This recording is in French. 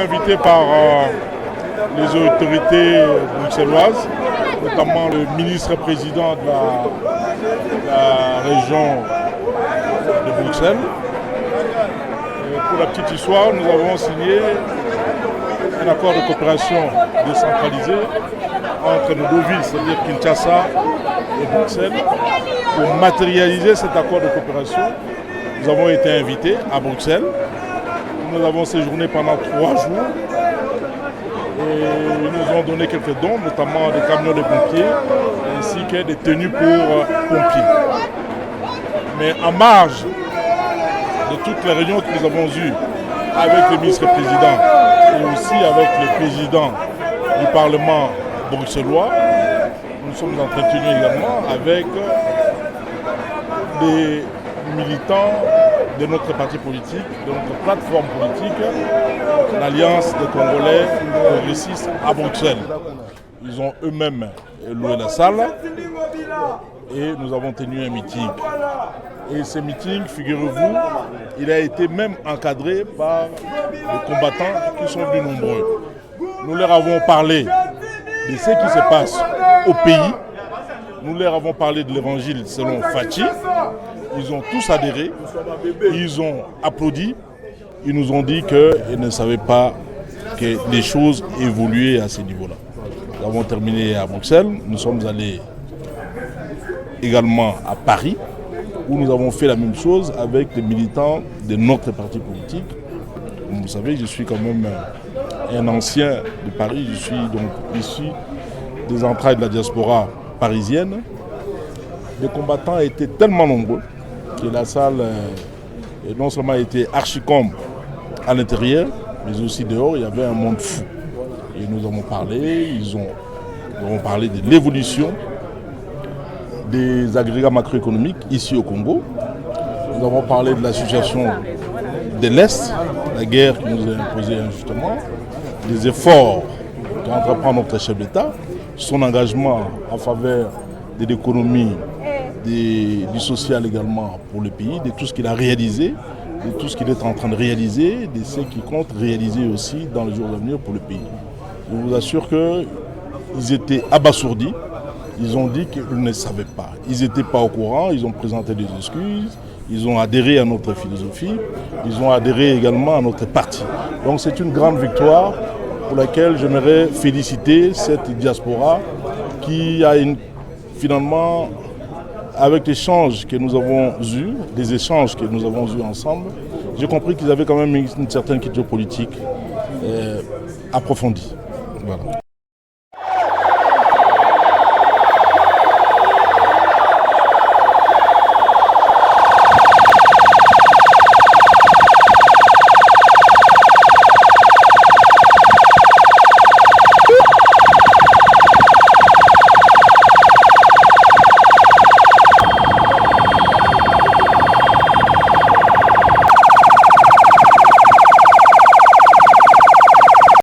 invité par les autorités bruxelloises, notamment le ministre-président de la région de Bruxelles. Et pour la petite histoire, nous avons signé un accord de coopération décentralisé entre nos deux villes, c'est-à-dire Kinshasa et Bruxelles. Pour matérialiser cet accord de coopération, nous avons été invités à Bruxelles. Nous avons séjourné pendant 3 jours et ils nous ont donné quelques dons, notamment des camions de pompiers ainsi que des tenues pour pompiers. Mais en marge de toutes les réunions que nous avons eues avec le ministre-président et aussi avec le président du Parlement bruxellois, nous sommes entretenus également avec des militants de notre parti politique, de notre plateforme politique, l'Alliance des Congolais progressistes à Bruxelles. Ils ont eux-mêmes loué la salle et nous avons tenu un meeting. Et ce meeting, figurez-vous, il a été même encadré par les combattants qui sont venus nombreux. Nous leur avons parlé de ce qui se passe au pays. Nous leur avons parlé de l'évangile selon Fachi. Ils ont tous adhéré, ils ont applaudi, ils nous ont dit qu'ils ne savaient pas que les choses évoluaient à ce niveau-là. Nous avons terminé à Bruxelles, nous sommes allés également à Paris, où nous avons fait la même chose avec les militants de notre parti politique. Comme vous savez, je suis quand même un ancien de Paris, je suis donc issu des entrailles de la diaspora parisienne. Les combattants étaient tellement nombreux que la salle non seulement était archi-comble à l'intérieur, mais aussi dehors, il y avait un monde fou. Et nous avons parlé, nous avons parlé de l'évolution des agrégats macroéconomiques ici au Congo. Nous avons parlé de la situation de l'Est, la guerre qui nous a imposé injustement, des efforts qu'entreprend notre chef d'État, son engagement en faveur de l'économie, du social également pour le pays, de tout ce qu'il a réalisé, de tout ce qu'il est en train de réaliser, de ce qu'il compte réaliser aussi dans les jours à venir pour le pays. Je vous assure qu'ils étaient abasourdis, ils ont dit qu'ils ne savaient pas. Ils n'étaient pas au courant, ils ont présenté des excuses, ils ont adhéré à notre philosophie, ils ont adhéré également à notre parti. Donc c'est une grande victoire pour laquelle j'aimerais féliciter cette diaspora qui a finalement, avec l'échange que nous avons eu, les échanges que nous avons eus ensemble, j'ai compris qu'ils avaient quand même une certaine culture politique approfondie. Voilà.